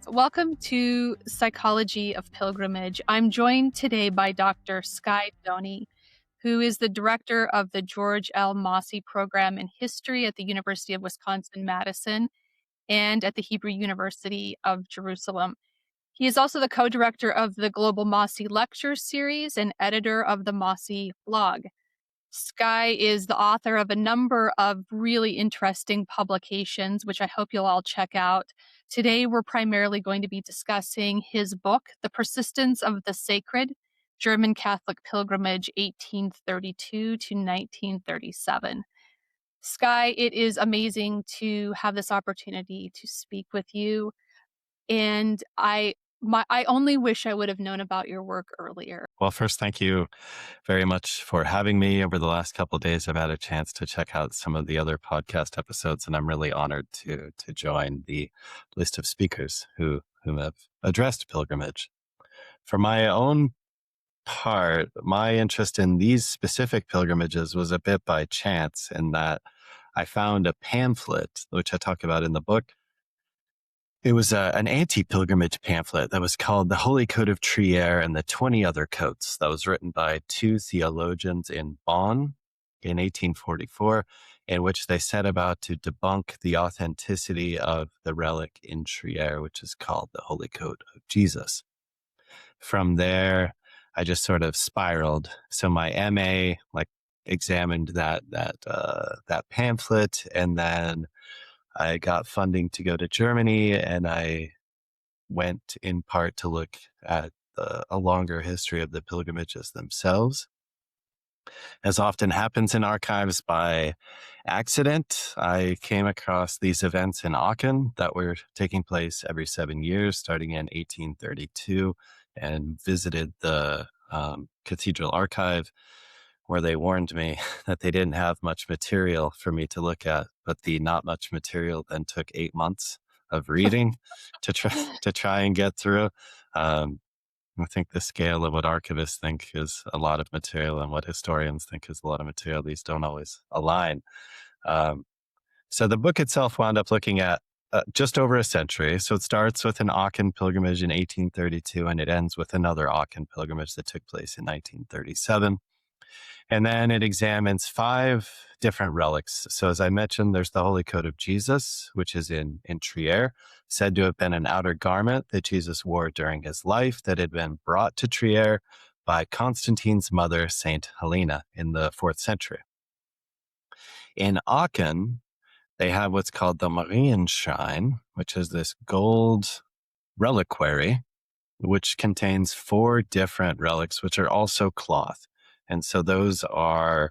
Welcome to Psychology of Pilgrimage. I'm joined today by Dr. Skye Doney, who is the director of the George L. Mosse Program in History at the University of Wisconsin-Madison and at the Hebrew University of Jerusalem. He is also the co-director of the Global Mosse Lecture Series and editor of the Mosse blog. Skye is the author of a number of really interesting publications, which I hope you'll all check out. Today, we're primarily going to be discussing his book, The Persistence of the Sacred, German Catholic Pilgrimage, 1832 to 1937. Skye, it is amazing to have this opportunity to speak with you. And I only wish I would have known about your work earlier. Well, first, thank you very much for having me. Over the last couple of days, I've had a chance to check out some of the other podcast episodes, and I'm really honored to join the list of speakers who have addressed pilgrimage. For my own part, my interest in these specific pilgrimages was a bit by chance in that I found a pamphlet, which I talk about in the book. It was an anti-pilgrimage pamphlet that was called The Holy Code of Trier and the 20 Other Codes, that was written by two theologians in Bonn in 1844, in which they set about to debunk the authenticity of the relic in Trier, which is called the Holy Code of Jesus. From there, I just sort of spiraled. So my MA examined that pamphlet, and then I got funding to go to Germany, and I went in part to look at a longer history of the pilgrimages themselves. As often happens in archives, by accident, I came across these events in Aachen that were taking place every 7 years, starting in 1832, and visited the cathedral archive, where they warned me that they didn't have much material for me to look at, but the not much material then took 8 months of reading to try and get through. I think the scale of what archivists think is a lot of material and what historians think is a lot of material, these don't always align. So the book itself wound up looking at just over a century. So it starts with an Aachen pilgrimage in 1832, and it ends with another Aachen pilgrimage that took place in 1937. And then it examines 5 different relics. So as I mentioned, there's the Holy Code of Jesus, which is in Trier, said to have been an outer garment that Jesus wore during his life that had been brought to Trier by Constantine's mother, Saint Helena, in the 4th century. In Aachen, they have what's called the Marienschein, which is this gold reliquary, which contains 4 different relics, which are also cloth. And so those are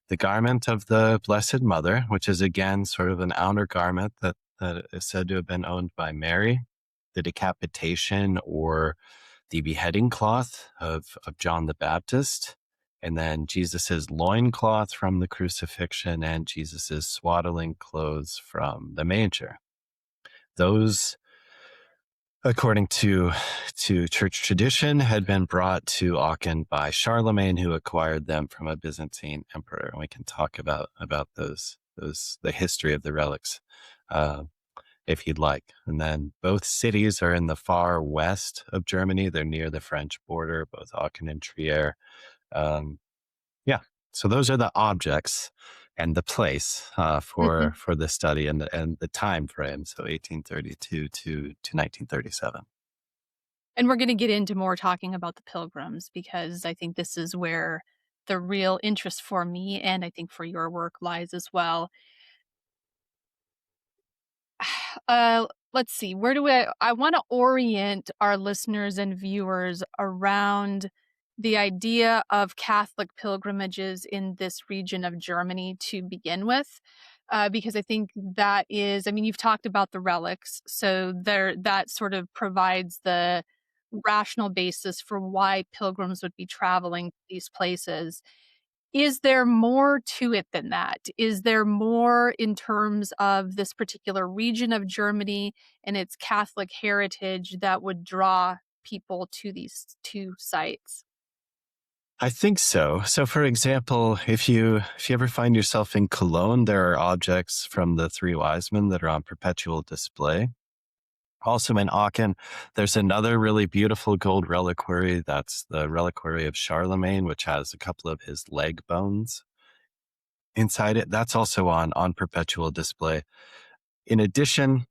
the garment of the Blessed Mother, which is again sort of an outer garment that is said to have been owned by Mary, the decapitation or the beheading cloth of John the Baptist, and then Jesus's loincloth from the crucifixion and Jesus's swaddling clothes from the manger. Those, according to church tradition, had been brought to Aachen by Charlemagne, who acquired them from a Byzantine emperor. And we can talk about those the history of the relics if you'd like. And then both cities are in the far west of Germany. They're near the French border, both Aachen and Trier. So those are the objects and the place for the study and the time frame. So 1832 to 1937. And we're going to get into more talking about the pilgrims, because I think this is where the real interest for me, and I think for your work, lies as well. Let's see, I want to orient our listeners and viewers around the idea of Catholic pilgrimages in this region of Germany to begin with, because I think that is, you've talked about the relics, so that sort of provides the rational basis for why pilgrims would be traveling to these places. Is there more to it than that? Is there more in terms of this particular region of Germany and its Catholic heritage that would draw people to these 2 sites? I think so. So, for example, if you ever find yourself in Cologne, there are objects from the 3 wise men that are on perpetual display. Also in Aachen, there's another really beautiful gold reliquary. That's the reliquary of Charlemagne, which has a couple of his leg bones inside it. That's also on perpetual display. In addition,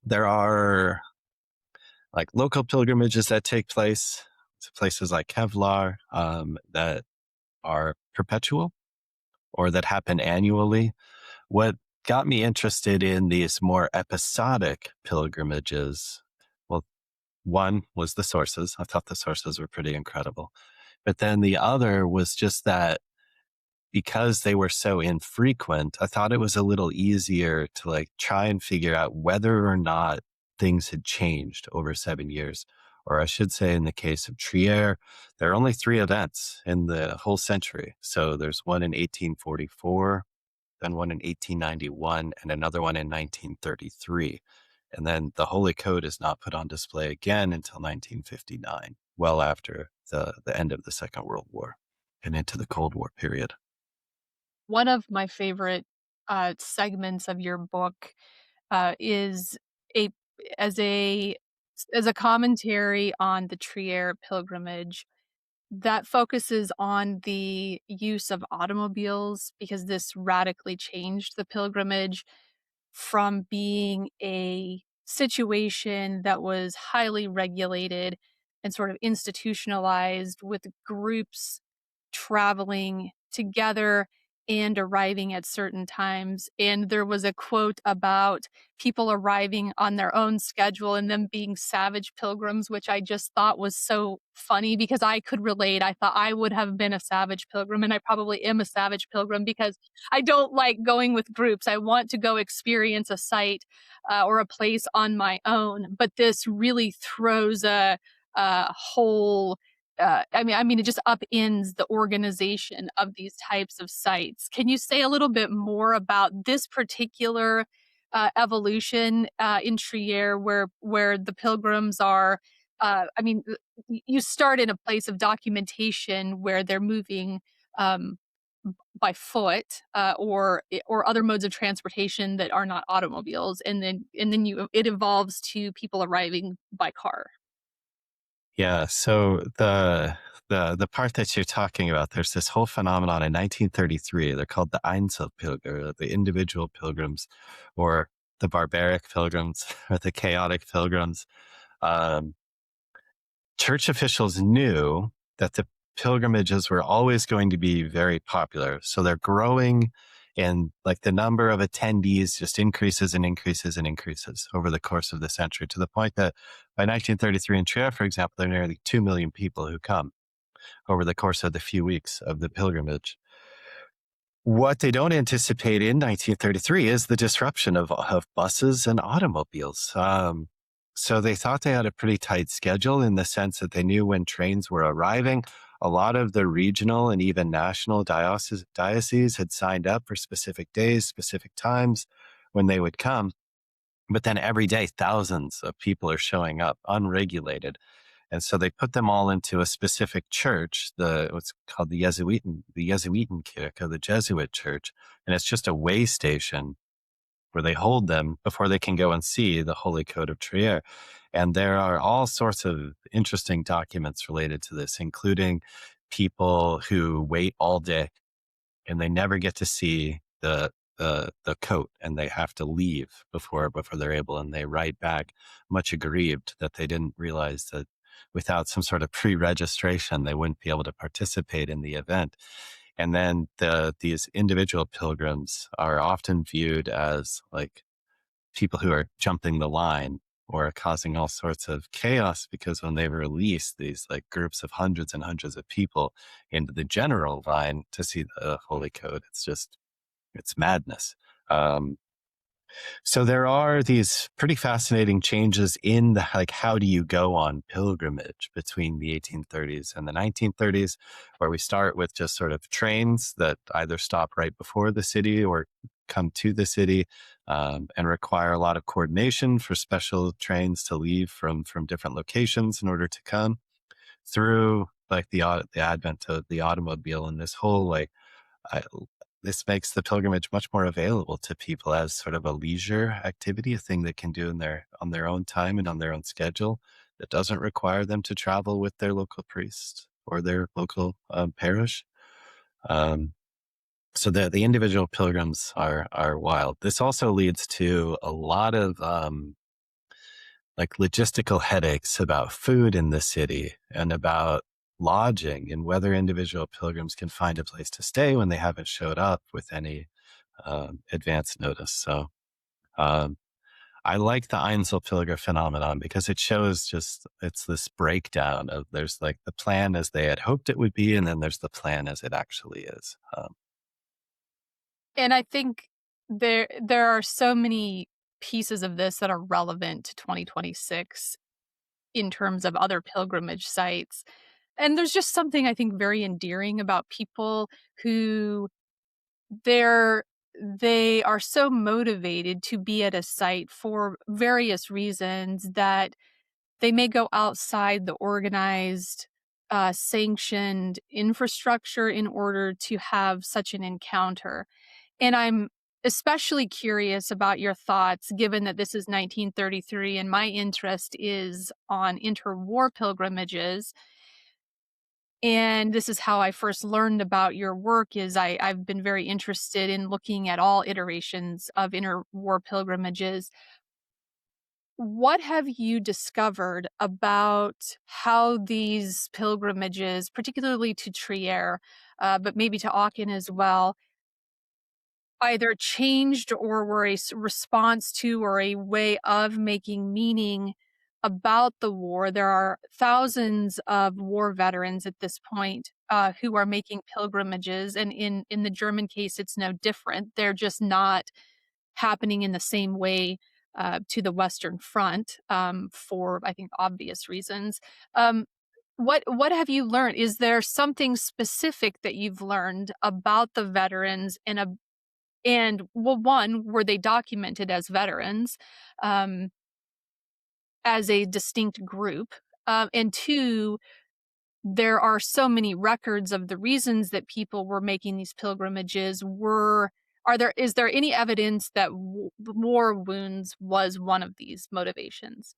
there are like local pilgrimages that take place to places like Kevlar that are perpetual or that happen annually. What got me interested in these more episodic pilgrimages, well, one was the sources. I thought the sources were pretty incredible. But then the other was just that because they were so infrequent, I thought it was a little easier to like try and figure out whether or not things had changed over 7 years. Or I should say, in the case of Trier, there are only 3 events in the whole century. So there's one in 1844, then one in 1891, and another one in 1933. And then the Holy Code is not put on display again until 1959, well after the end of the Second World War and into the Cold War period. One of my favorite segments of your book is a as a as a commentary on the Trier pilgrimage that focuses on the use of automobiles because this radically changed the pilgrimage from being a situation that was highly regulated and sort of institutionalized with groups traveling together and arriving at certain times. And there was a quote about people arriving on their own schedule and them being savage pilgrims, which I just thought was so funny because I could relate. I thought I would have been a savage pilgrim, and I probably am a savage pilgrim because I don't like going with groups. I want to go experience a site or a place on my own. But this really throws a whole it just upends the organization of these types of sites. Can you say a little bit more about this particular evolution in Trier, where the pilgrims are? You start in a place of documentation where they're moving um, by foot or other modes of transportation that are not automobiles, and then it evolves to people arriving by car. Yeah. So the part that you're talking about, there's this whole phenomenon in 1933. They're called the Einzelpilger, the individual pilgrims, or the barbaric pilgrims, or the chaotic pilgrims. Um, Church officials knew that the pilgrimages were always going to be very popular. So they're growing, and like the number of attendees just increases and increases and increases over the course of the century, to the point that by 1933 in Trier, for example, there are nearly 2 million people who come over the course of the few weeks of the pilgrimage. What they don't anticipate in 1933 is the disruption of buses and automobiles. So they thought they had a pretty tight schedule in the sense that they knew when trains were arriving. A lot of the regional and even national dioceses had signed up for specific days, specific times when they would come. But then every day, thousands of people are showing up unregulated. And so they put them all into a specific church, what's called the Jesuitenkirche, the Jesuit church. And it's just a way station where they hold them before they can go and see the Holy Code of Trier. And there are all sorts of interesting documents related to this, including people who wait all day and they never get to see the coat, and they have to leave before they're able, and they write back much aggrieved that they didn't realize that without some sort of pre-registration they wouldn't be able to participate in the event. And then these individual pilgrims are often viewed as like people who are jumping the line or causing all sorts of chaos, because when they release these like groups of hundreds and hundreds of people into the general line to see the Holy Code, it's madness. Um, so there are these pretty fascinating changes in the like how do you go on pilgrimage between the 1830s and the 1930s, where we start with just sort of trains that either stop right before the city or come to the city, and require a lot of coordination for special trains to leave from different locations in order to come through, like the advent of the automobile and this whole like this makes the pilgrimage much more available to people as sort of a leisure activity, a thing they can do on their own time and on their own schedule that doesn't require them to travel with their local priest or their local parish. Um, so the individual pilgrims are wild. This also leads to a lot of like logistical headaches about food in the city and about lodging and whether individual pilgrims can find a place to stay when they haven't showed up with any advance notice. So um, I like the Einzelpilger phenomenon because it shows it's this breakdown of there's like the plan as they had hoped it would be, and then there's the plan as it actually is. And I think there are so many pieces of this that are relevant to 2026 in terms of other pilgrimage sites. And there's just something I think very endearing about people who they're they are so motivated to be at a site for various reasons that they may go outside the organized, sanctioned infrastructure in order to have such an encounter. And I'm especially curious about your thoughts, given that this is 1933 and my interest is on interwar pilgrimages. And this is how I first learned about your work is I've been very interested in looking at all iterations of interwar pilgrimages. What have you discovered about how these pilgrimages, particularly to Trier, but maybe to Aachen as well, either changed or were a response to or a way of making meaning about the war? There are thousands of war veterans at this point who are making pilgrimages, and in the German case, it's no different. They're just not happening in the same way to the Western Front for, I think, obvious reasons. Um, what have you learned? Is there something specific that you've learned about the veterans and well, one, were they documented as veterans, um, as a distinct group? And two, there are so many records of the reasons that people were making these pilgrimages. Is there any evidence that war wounds was one of these motivations?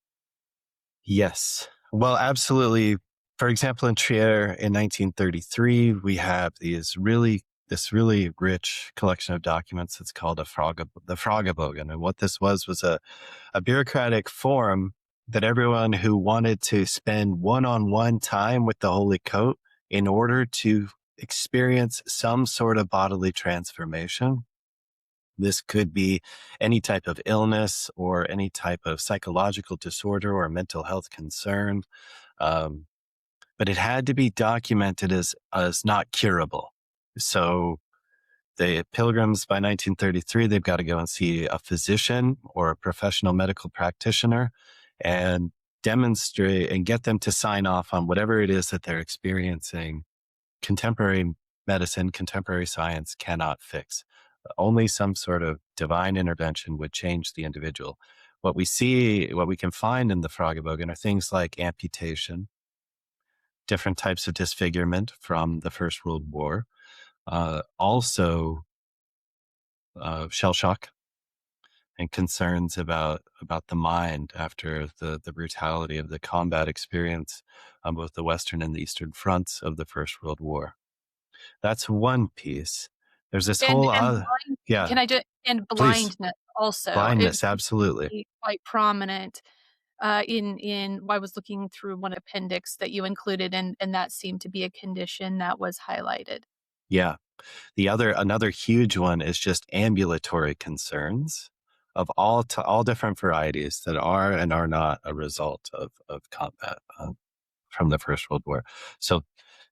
Yes. Well, absolutely. For example, in Trier in 1933, we have this really rich collection of documents. It's called the Fragebogen. And what this was a bureaucratic form that everyone who wanted to spend one-on-one time with the Holy Coat in order to experience some sort of bodily transformation. This could be any type of illness or any type of psychological disorder or mental health concern. Um, but it had to be documented as not curable. So the pilgrims by 1933, they've got to go and see a physician or a professional medical practitioner and demonstrate and get them to sign off on whatever it is that they're experiencing. Contemporary medicine, contemporary science cannot fix. Only some sort of divine intervention would change the individual. What we can find in the Fragebogen are things like amputation, different types of disfigurement from the First World War, also shell shock and concerns about the mind after the brutality of the combat experience on both the Western and the Eastern fronts of the First World War. That's one piece. There's this whole yeah, Can I just and please. blindness also. It Blindness, absolutely. quite prominent in I was looking through one appendix that you included, and that seemed to be a condition that was highlighted. Yeah. Another huge one is just ambulatory concerns of all different varieties that are and are not a result of combat from the First World War. So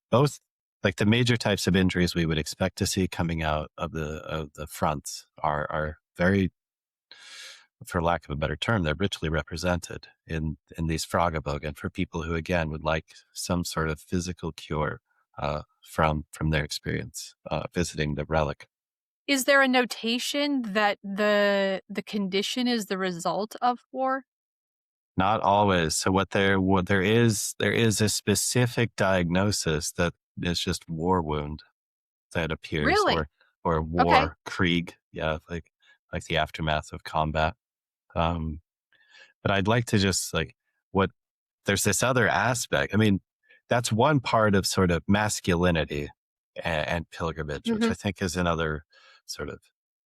both like the major types of injuries we would expect to see coming out of the fronts are very, for lack of a better term, they're richly represented in these Fragebogen for people who again would like some sort of physical cure from their experience visiting the relic. Is there a notation that the condition is the result of war? Not always. So what there is a specific diagnosis that is just war wound that appears, Really? or or Okay. war, Krieg. Yeah, like the aftermath of combat. Um, but I'd like to just what there's this other aspect. I mean, that's one part of sort of masculinity and pilgrimage, which Hmm. I think is another sort of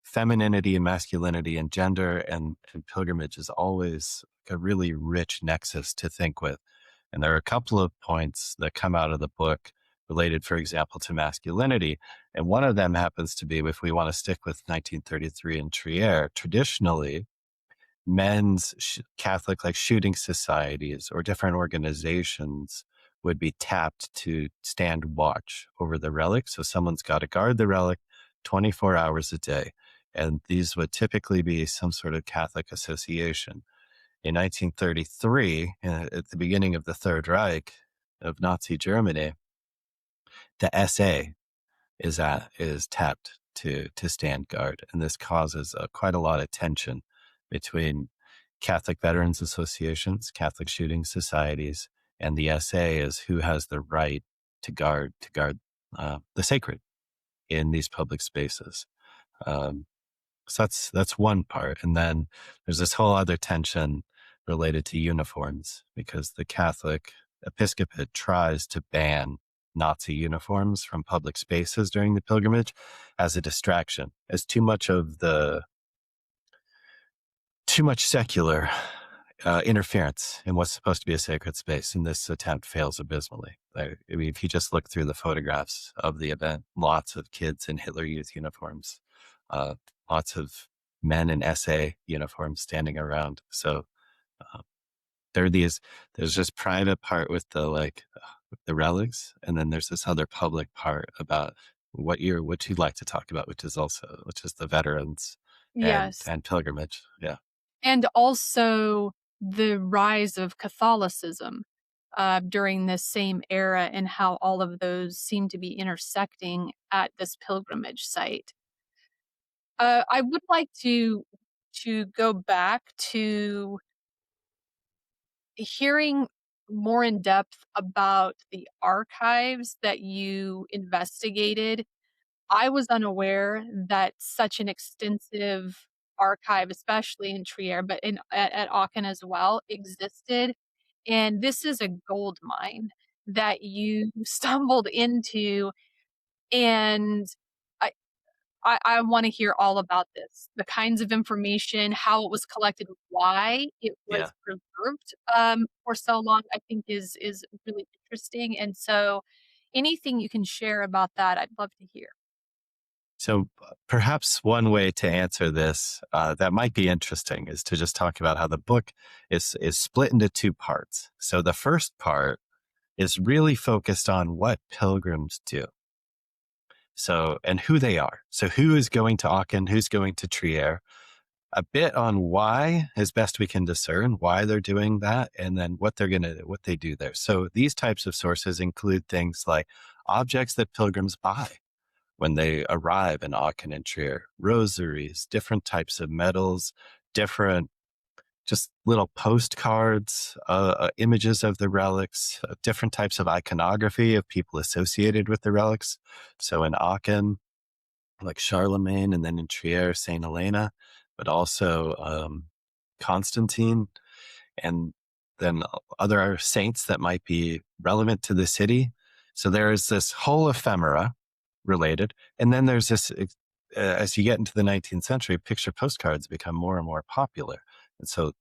femininity and masculinity and gender, and pilgrimage is always a really rich nexus to think with. And there are a couple of points that come out of the book related, for example, to masculinity. And one of them happens to be, if we want to stick with 1933 in Trier, traditionally, men's Catholic shooting societies or different organizations would be tapped to stand watch over the relic. So someone's got to guard the relic 24 hours a day. And these would typically be some sort of Catholic association. In 1933, at the beginning of the Third Reich of Nazi Germany, the SA is tapped to stand guard, and this causes quite a lot of tension between Catholic Veterans Associations, Catholic shooting societies, and the SA is who has the right to guard the sacred in these public spaces. Um, so that's one part, and then there's this whole other tension related to uniforms because the Catholic episcopate tries to ban Nazi uniforms from public spaces during the pilgrimage as a distraction, as too much secular interference in what's supposed to be a sacred space. And this attempt fails abysmally. I mean, if you just look through the photographs of the event, lots of kids in Hitler Youth uniforms, uh, lots of men in SA uniforms standing around. So uh, there's this private part with the relics, and then there's this other public part about what you'd like to talk about, which is the veterans and Yes. pilgrimage. Yeah. And also the rise of Catholicism during this same era and how all of those seem to be intersecting at this pilgrimage site. I would like to go back to hearing more in depth about the archives that you investigated. I was unaware that such an extensive archive, especially in Trier, but at Aachen as well, existed. And this is a gold mine that you stumbled into. And I, I want to hear all about this, the kinds of information, how it was collected, why it Yeah. was preserved for so long, I think is really interesting. And so anything you can share about that, I'd love to hear. So perhaps one way to answer this that might be interesting is to just talk about how the book is split into two parts. So the first part is really focused on what pilgrims do. So, and who they are. So who is going to Aachen, who's going to Trier, a bit on why, as best we can discern, why they're doing that, and then what they do there. So these types of sources include things like objects that pilgrims buy when they arrive in Aachen and Trier, rosaries, different types of medals, different just little postcards, images of the relics, different types of iconography of people associated with the relics. So in Aachen, like Charlemagne, and then in Trier, Saint Helena, but also Constantine, and then other saints that might be relevant to the city. So there's this whole ephemera related. And then there's this, as you get into the 19th century, picture postcards become more and more popular. And so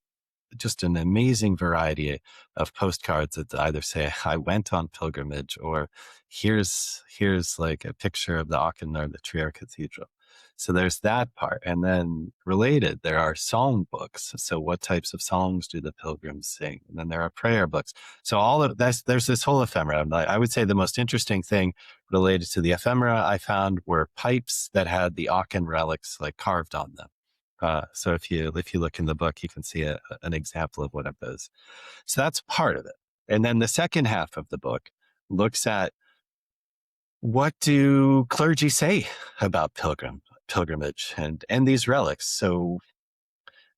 just an amazing variety of postcards that either say I went on pilgrimage or here's like a picture of the Aachen or the Trier Cathedral. So there's that part. And then related, there are song books. So what types of songs do the pilgrims sing? And then there are prayer books. So all of this, there's this whole ephemera. I would say the most interesting thing related to the ephemera I found were pipes that had the Aachen relics carved on them. So if you look in the book, you can see an example of one of those. So that's part of it. And then the second half of the book looks at what do clergy say about pilgrimage and these relics. So,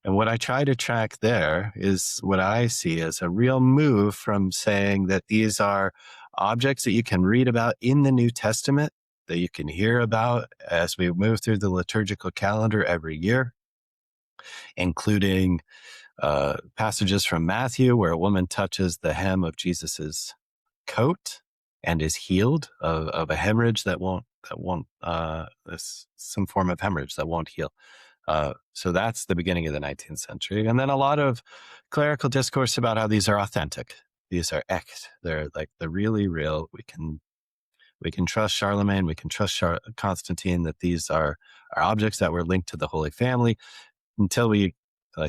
and what I try to track there is what I see as a real move from saying that these are objects that you can read about in the New Testament that you can hear about as we move through the liturgical calendar every year, including passages from Matthew where a woman touches the hem of Jesus's coat and is healed of a hemorrhage that won't some form of hemorrhage that won't heal. So that's the beginning of the 19th century. And then a lot of clerical discourse about how these are authentic. These are echt. They're like the really real. We can trust Charlemagne. We can trust Constantine that these are objects that were linked to the Holy Family until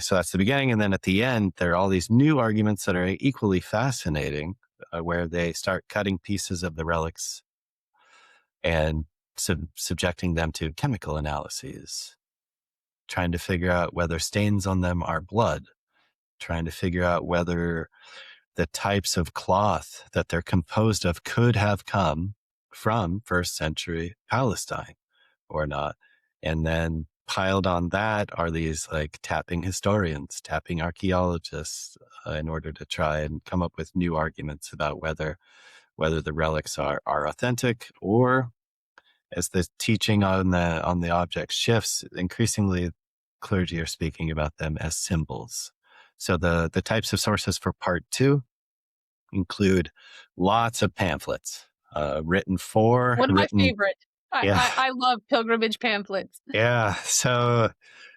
so that's the beginning. And then at the end, there are all these new arguments that are equally fascinating, where they start cutting pieces of the relics and subjecting them to chemical analyses, trying to figure out whether stains on them are blood, trying to figure out whether the types of cloth that they're composed of could have come from first century Palestine or not. And then piled on that are these like tapping historians, tapping archaeologists, in order to try and come up with new arguments about whether the relics are authentic, or as the teaching on the object shifts, increasingly clergy are speaking about them as symbols. So the types of sources for part 2 include lots of pamphlets written for. One of my favorite. Yeah. I love pilgrimage pamphlets. Yeah. So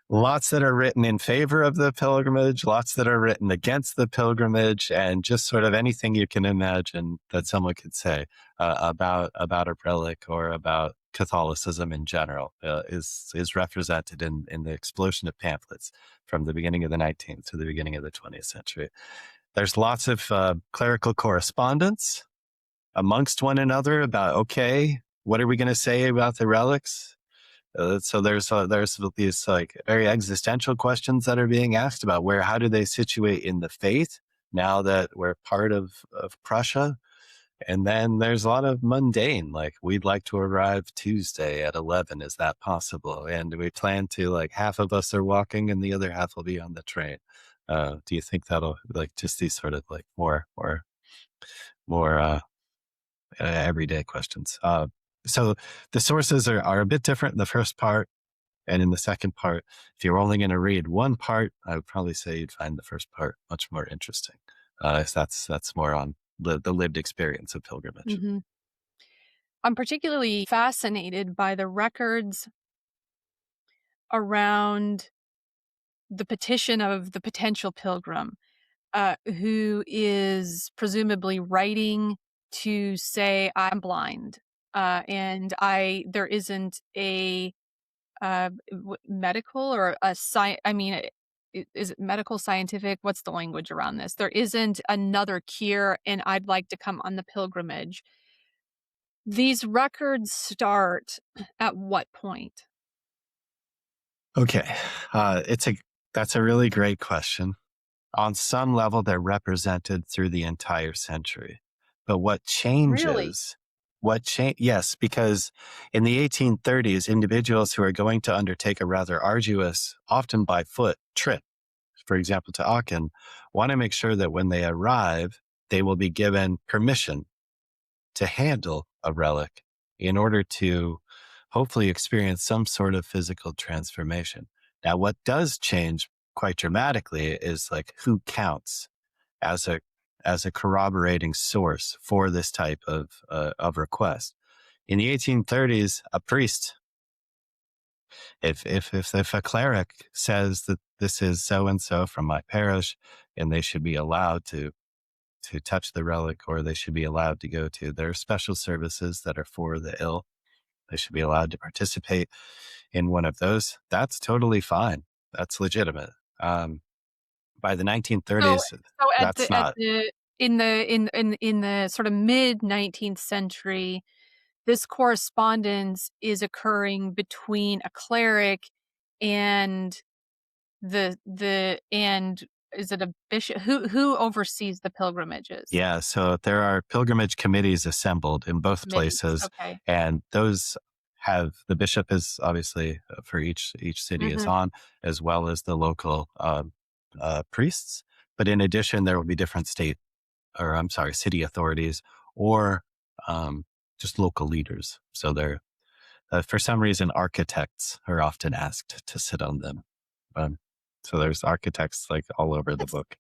lots that are written in favor of the pilgrimage, lots that are written against the pilgrimage, and just sort of anything you can imagine that someone could say about a relic or about Catholicism in general is represented in the explosion of pamphlets from the beginning of the 19th to the beginning of the 20th century. There's lots of clerical correspondence amongst one another about, okay, what are we going to say about the relics? So there's these like very existential questions that are being asked about how do they situate in the faith now that we're part of Prussia? And then there's a lot of mundane, like we'd like to arrive Tuesday at 11. Is that possible? And we plan to, like, half of us are walking and the other half will be on the train. Do you think that'll, like, just these sort of like more everyday questions? So the sources are a bit different in the first part. And in the second part, if you're only going to read one part, I would probably say you'd find the first part much more interesting. If that's more on the lived experience of pilgrimage. Mm-hmm. I'm particularly fascinated by the records around the petition of the potential pilgrim, who is presumably writing to say, I'm blind, and there isn't a medical or a science. I mean, is it medical, scientific? What's the language around this? There isn't another cure, and I'd like to come on the pilgrimage. These records start at what point? Okay, that's a really great question. On some level, they're represented through the entire century. But what changes? Really? Yes, because in the 1830s, individuals who are going to undertake a rather arduous, often by foot, trip, for example, to Aachen, want to make sure that when they arrive, they will be given permission to handle a relic in order to hopefully experience some sort of physical transformation. Now, what does change quite dramatically is like who counts as a corroborating source for this type of request. In the 1830s, a priest, if a cleric says that this is so and so from my parish, and they should be allowed to touch the relic, or they should be allowed to go to their special services that are for the ill, they should be allowed to participate in one of those. That's totally fine. That's legitimate. By the 1930s, in the sort of mid 19th century, this correspondence is occurring between a cleric and is it a bishop? Who oversees the pilgrimages? Yeah, so there are pilgrimage committees assembled in both places, okay. And those have the bishop is obviously for each city is on, as well as the local priests. But in addition, there will be different city authorities or just local leaders. So For some reason, architects are often asked to sit on them. So there's architects like all over the book.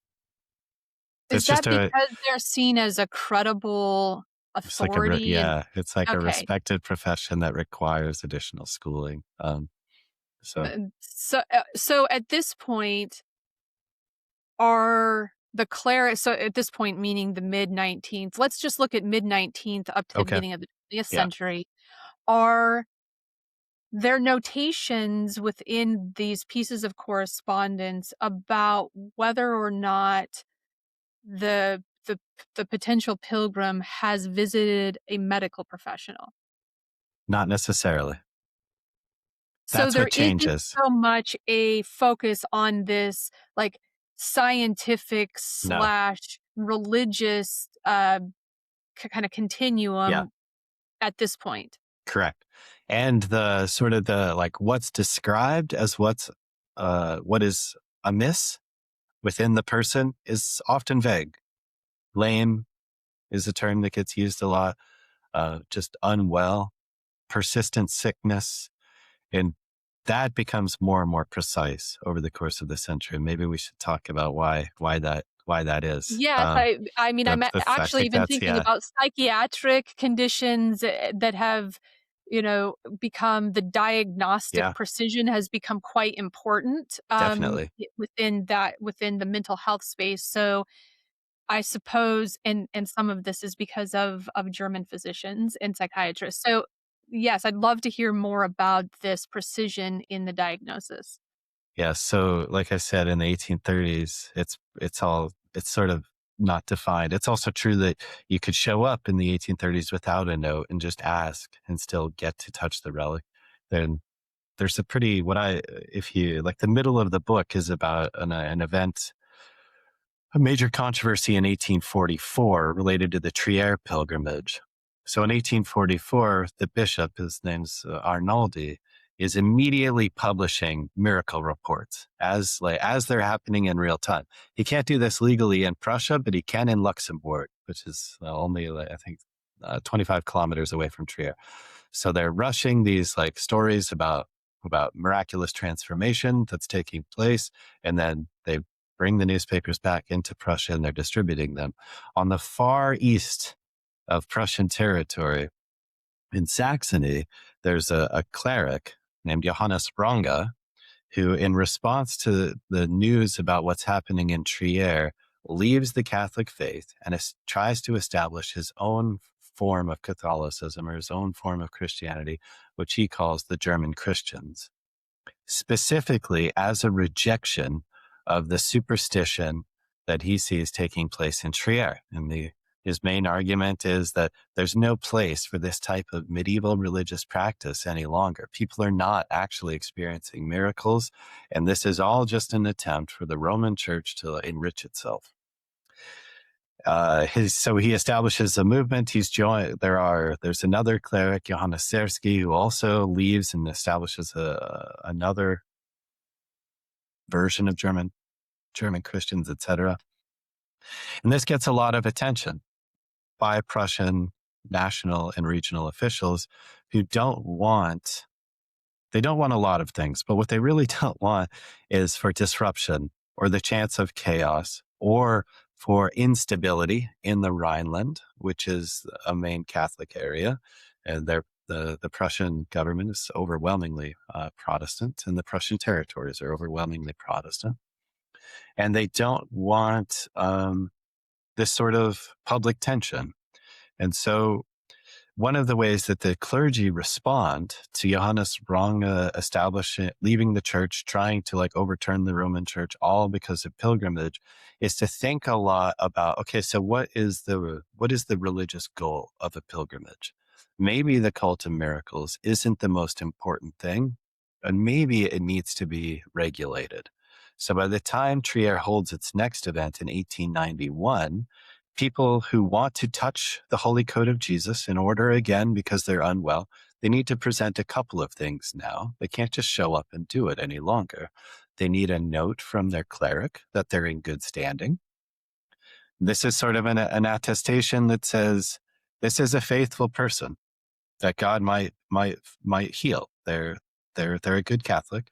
Is It's just that a, because they're seen as a credible it's like authority and yeah, it's like a okay. respected profession that requires additional schooling. So So at this point, are the clerics so at this point, meaning the mid-19th, let's just look at mid-19th up to the okay, beginning of the 20th yeah, century. Are there notations within these pieces of correspondence about whether or not the the the potential pilgrim has visited a medical professional? not necessarily. So That's there what isn't changes. so much a focus on this, like, scientific No, slash religious, kinda yeah, continuum at this point. correct. And the sort of the like what's described as what is amiss within the person is often vague. Lame is a term that gets used a lot. Just unwell, persistent sickness, and that becomes more and more precise over the course of the century. Maybe we should talk about why that is. Yes, I mean, I'm I actually think even that's thinking yeah, about psychiatric conditions, that have, become the diagnostic yeah, precision has become quite important, definitely. within the mental health space. So, I suppose and some of this is because of German physicians and psychiatrists. So, yes, I'd love to hear more about this precision in the diagnosis. Yeah. So, like I said, in the 1830s, it's sort of not defined. It's also true that you could show up in the 1830s without a note and just ask and still get to touch the relic. Then there's a pretty what I if you like the middle of the book is about an event, a major controversy in 1844 related to the Trier pilgrimage. So in 1844, the bishop, his name's Arnaldi, is immediately publishing miracle reports as they're happening in real time. He can't do this legally in Prussia, but he can in Luxembourg, which is only I think 25 kilometers away from Trier. So they're rushing these like stories about miraculous transformation that's taking place, and then they bring the newspapers back into Prussia and they're distributing them. On the far east of Prussian territory in Saxony, there's a cleric named Johannes Range who, in response to the news about what's happening in Trier, leaves the Catholic faith and tries to establish his own form of Catholicism or his own form of Christianity, which he calls the German Christians, specifically as a rejection of the superstition that he sees taking place in Trier. And his main argument is that there's no place for this type of medieval religious practice any longer. People are not actually experiencing miracles, and this is all just an attempt for the Roman Church to enrich itself. So he establishes a movement. He's joined. There's another cleric, Johannes Sersky, who also leaves and establishes another version of German Christians, etc. And this gets a lot of attention by Prussian national and regional officials who they don't want a lot of things, but what they really don't want is for disruption or the chance of chaos or for instability in the Rhineland, which is a main Catholic area. And the Prussian government is overwhelmingly Protestant, and the Prussian territories are overwhelmingly Protestant. And they don't want this sort of public tension. And so one of the ways that the clergy respond to Johannes Range leaving the church, trying to like overturn the Roman church, all because of pilgrimage, is to think a lot about, okay, so what is the religious goal of a pilgrimage? Maybe the cult of miracles isn't the most important thing, and maybe it needs to be regulated. So by the time Trier holds its next event in 1891, people who want to touch the holy coat of Jesus in order again because they're unwell, they need to present a couple of things now. They can't just show up and do it any longer. They need a note from their cleric that they're in good standing. This is sort of an attestation that says, this is a faithful person. that God might heal. They're a good Catholic.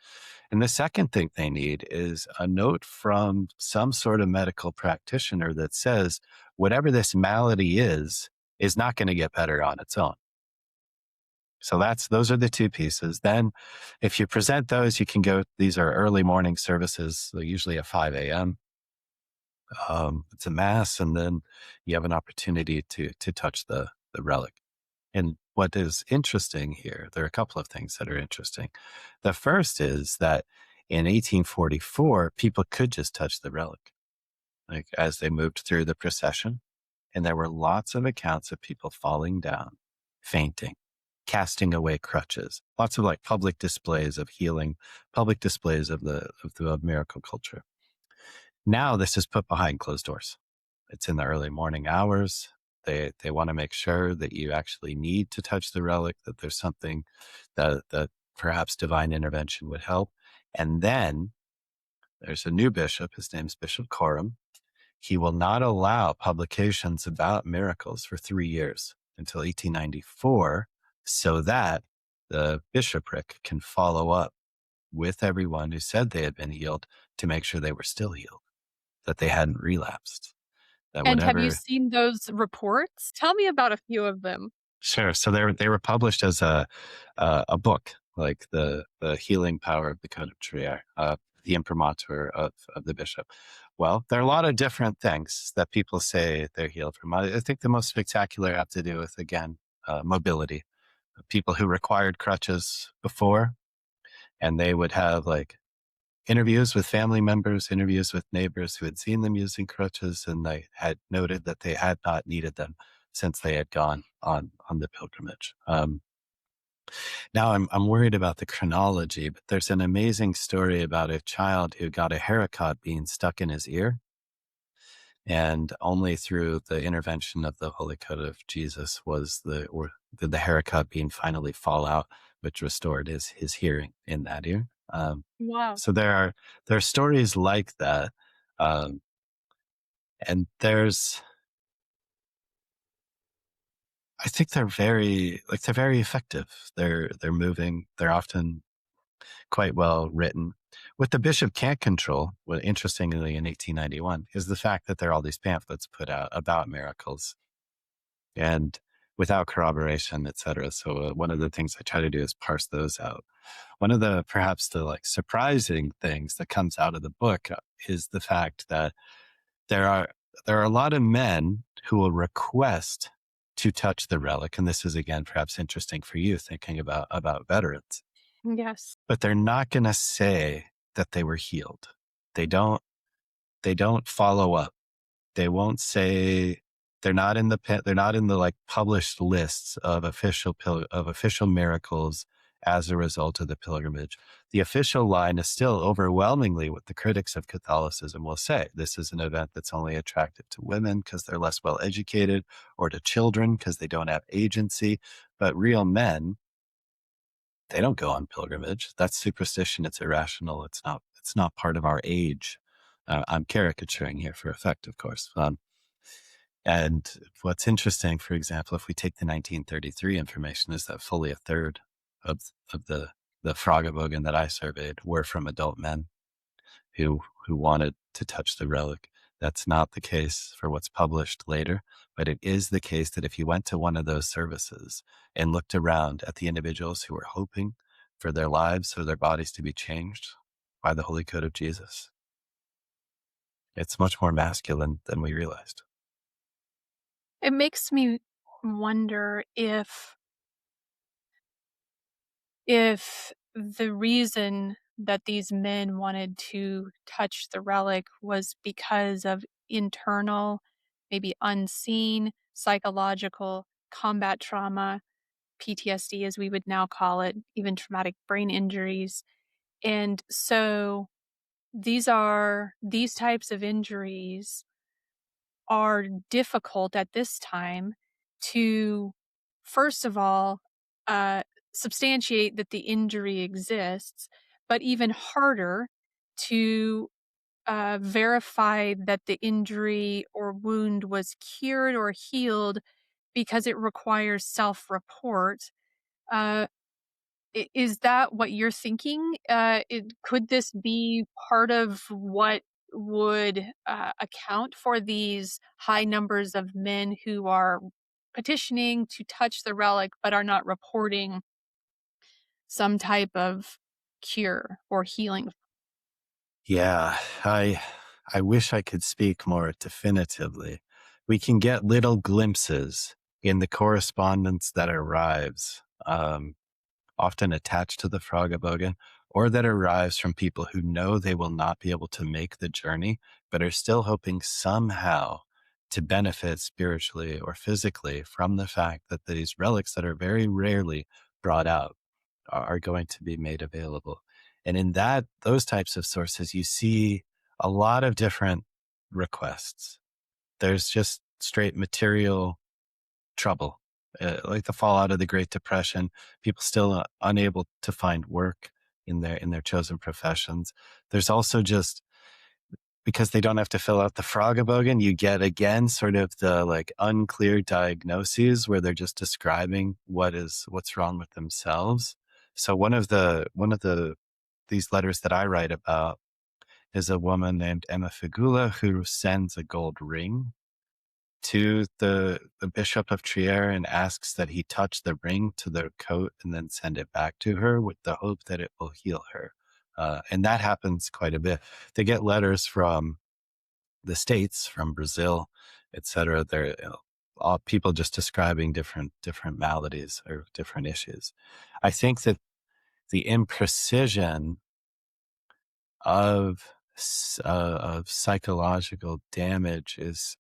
And the second thing they need is a note from some sort of medical practitioner that says whatever this malady is not going to get better on its own. So those are the two pieces. Then if you present those, you can go, these are early morning services, so usually at 5 a.m. It's a mass, and then you have an opportunity to touch the relic. And what is interesting here, there are a couple of things that are interesting. The first is that in 1844, people could just touch the relic, like as they moved through the procession. And there were lots of accounts of people falling down, fainting, casting away crutches, lots of like public displays of healing, public displays of the miracle culture. Now this is put behind closed doors. It's in the early morning hours. They want to make sure that you actually need to touch the relic, that there's something that perhaps divine intervention would help. And then there's a new bishop. His name's Bishop Coram. He will not allow publications about miracles for 3 years until 1894, so that the bishopric can follow up with everyone who said they had been healed to make sure they were still healed, that they hadn't relapsed. That And have you whatever. seen those reports? Tell me about a few of them. Sure. So they were published as a book, like the healing power of the Code of Trier, the imprimatur of the bishop. Well, there are a lot of different things that people say they're healed from. I think the most spectacular have to do with, again, mobility. People who required crutches before, and they would have like interviews with family members, interviews with neighbors who had seen them using crutches, and they had noted that they had not needed them since they had gone on the pilgrimage. Now I'm worried about the chronology, but there's an amazing story about a child who got a haircut being stuck in his ear. And only through the intervention of the Holy Code of Jesus did the haircut being finally fall out, which restored his hearing in that ear. Wow. So there are stories like that, um, and I think they're very effective. They're moving. They're often quite well written. What the bishop can't control, what interestingly in 1891, is the fact that there are all these pamphlets put out about miracles and without corroboration, etc. So one of the things I try to do is parse those out. One of the perhaps the like surprising things that comes out of the book is the fact that there are a lot of men who will request to touch the relic, and this is again perhaps interesting for you thinking about veterans, Yes. but they're not going to say that they were healed. They don't follow up. They won't say, they're not in the like published lists of official miracles as a result of the pilgrimage. The official line is still overwhelmingly what the critics of Catholicism will say. This is an event that's only attractive to women because they're less well educated, or to children because they don't have agency. But real men, they don't go on pilgrimage. That's superstition. It's irrational. It's not part of our age. I'm caricaturing here for effect, of course. And what's interesting, for example, if we take the 1933 information, is that fully a third of the Fragebogen that I surveyed were from adult men who wanted to touch the relic. That's not the case for what's published later, but it is the case that if you went to one of those services and looked around at the individuals who were hoping for their lives or their bodies to be changed by the Holy Code of Jesus, it's much more masculine than we realized. It makes me wonder if the reason that these men wanted to touch the relic was because of internal, maybe unseen, psychological combat trauma, PTSD, as we would now call it, even traumatic brain injuries. And so these types of injuries are difficult at this time to, first of all, uh, substantiate that the injury exists, but even harder to verify that the injury or wound was cured or healed, because it requires self report. Uh, is that what you're thinking? Could this be part of what would account for these high numbers of men who are petitioning to touch the relic but are not reporting some type of cure or healing? Yeah, I I wish I could speak more definitively. We can get little glimpses in the correspondence that arrives, often attached to the Fragebogen, or that arrives from people who know they will not be able to make the journey, but are still hoping somehow to benefit spiritually or physically from the fact that these relics that are very rarely brought out are going to be made available. And in those types of sources, you see a lot of different requests. There's just straight material trouble, like the fallout of the Great Depression, people still unable to find work in their chosen professions. There's also just because they don't have to fill out the Fragebogen, you get again sort of the like unclear diagnoses where they're just describing what's wrong with themselves. So one of the these letters that I write about is a woman named Emma Figula who sends a gold ring to the Bishop of Trier and asks that he touch the ring to their coat and then send it back to her with the hope that it will heal her. And that happens quite a bit. They get letters from the States, from Brazil, etc. They're all people just describing different maladies or different issues. I think that the imprecision of of psychological damage is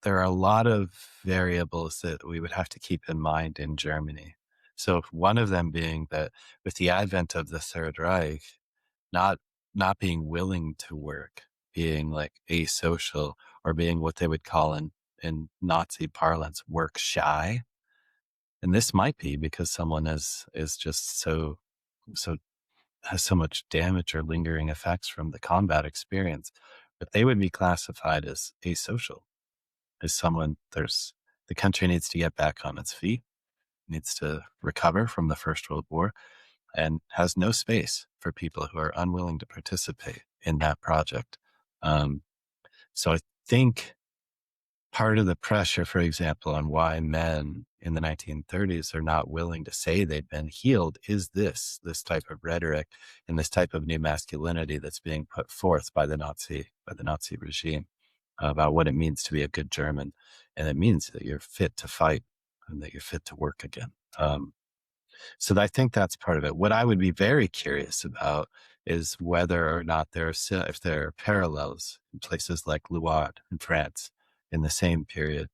there are a lot of variables that we would have to keep in mind in Germany. So one of them being that with the advent of the Third Reich, not not being willing to work, being like asocial or being what they would call in Nazi parlance work shy. And this might be because someone is just so has so much damage or lingering effects from the combat experience, but they would be classified as asocial, as someone the country needs to get back on its feet, needs to recover from the First World War, and has no space for people who are unwilling to participate in that project. Um, so I think part of the pressure, for example, on why men in the 1930s are not willing to say they've been healed is this type of rhetoric and this type of new masculinity that's being put forth by the Nazi regime about what it means to be a good German. And it means that you're fit to fight and that you're fit to work again. So I think that's part of it. What I would be very curious about is whether or not if there are parallels in places like Loire in France in the same period.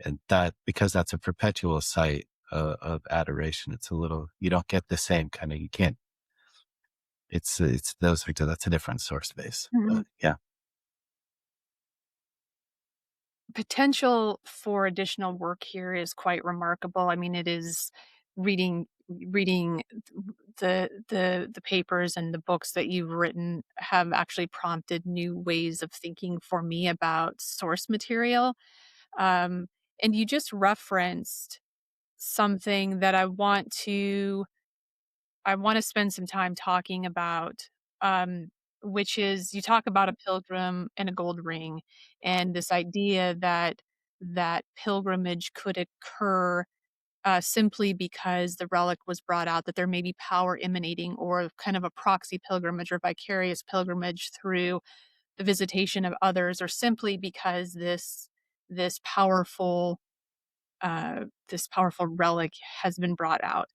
And that, because that's a perpetual site of adoration, it's a little, you don't get the same kind of, you can't, it's those, that's a different source base. Mhm. But yeah. Potential for additional work here is quite remarkable. I mean, it is reading the papers and the books that you've written have actually prompted new ways of thinking for me about source material. Um, and you just referenced something that I want to spend some time talking about, which is you talk about a pilgrim and a gold ring, and this idea that that pilgrimage could occur simply because the relic was brought out, that there may be power emanating or kind of a proxy pilgrimage or vicarious pilgrimage through the visitation of others, or simply because this powerful this powerful relic has been brought out.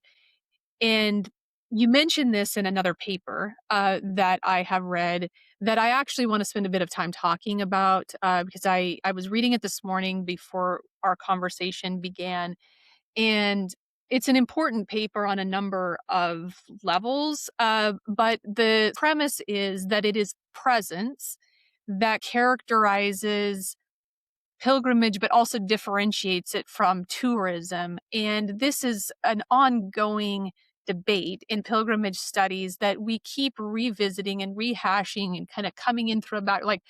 And you mentioned this in another paper that I have read that I actually want to spend a bit of time talking about because I was reading it this morning before our conversation began. And it's an important paper on a number of levels. But the premise is that it is presence that characterizes pilgrimage, but also differentiates it from tourism. And this is an ongoing debate in pilgrimage studies that we keep revisiting and rehashing and kind of coming in through about like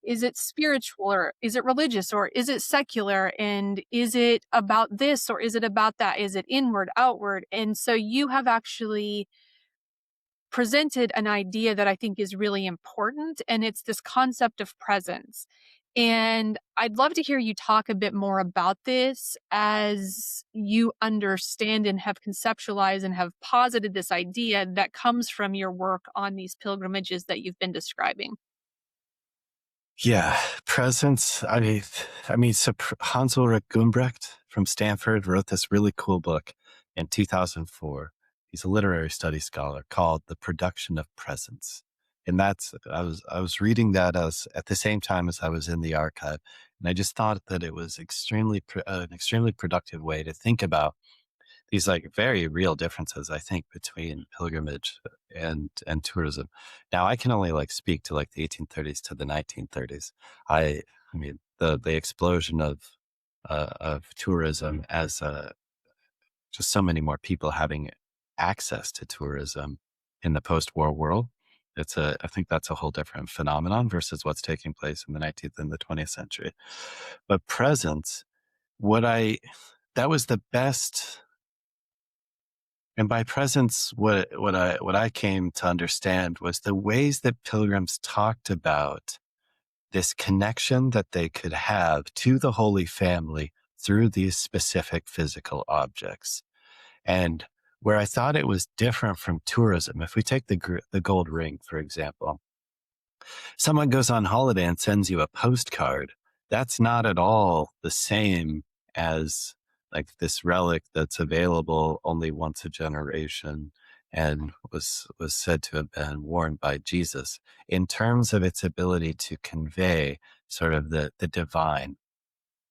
is it spiritual, or is it religious, or is it secular, and is it about this or is it about that? Is it inward, outward? And so you have actually presented an idea that I think is really important, and it's this concept of presence. And I'd love to hear you talk a bit more about this as you understand and have conceptualized and have posited this idea that comes from your work on these pilgrimages that you've been describing. Yeah, presence. So Hans Ulrich Gumbrecht from Stanford wrote this really cool book in 2004. He's a literary studies scholar called The Production of Presence. And I was reading that as at the same time as I was in the archive, and I just thought that it was an extremely productive way to think about these like very real differences, I think, between pilgrimage and tourism. Now, I can only like speak to like the 1830s to the 1930s. I mean, the explosion of tourism as just so many more people having access to tourism in the post-war world. I think that's a whole different phenomenon versus what's taking place in the 19th and the 20th century. But presence, what I that was the best. And by presence, what I came to understand was the ways that pilgrims talked about this connection that they could have to the Holy Family through these specific physical objects. And where I thought it was different from tourism, if we take the gold ring, for example, someone goes on holiday and sends you a postcard. That's not at all the same as like this relic that's available only once a generation and was said to have been worn by Jesus in terms of its ability to convey sort of the divine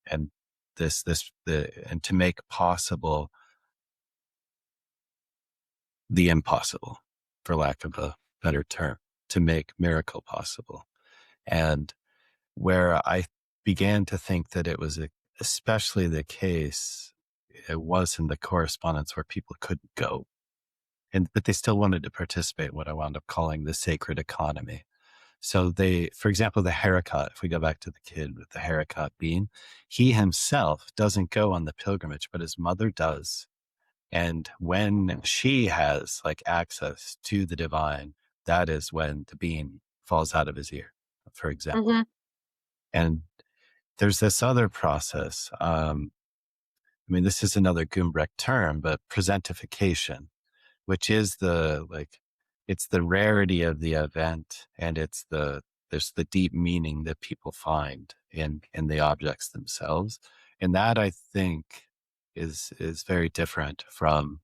and and to make possible the impossible, for lack of a better term, to make miracle possible. And where I began to think that it was especially the case, it was in the correspondence where people couldn't go, but they still wanted to participate in what I wound up calling the sacred economy. So for example, the Harakat, if we go back to the kid with the Harakat bean, he himself doesn't go on the pilgrimage, but his mother does. And when she has like access to the divine, that is when the bean falls out of his ear, for example. Hmm. And there's this other process. This is another Gumbrecht term, but presentification, which is it's the rarity of the event, and there's the deep meaning that people find in the objects themselves. And that I think is very different from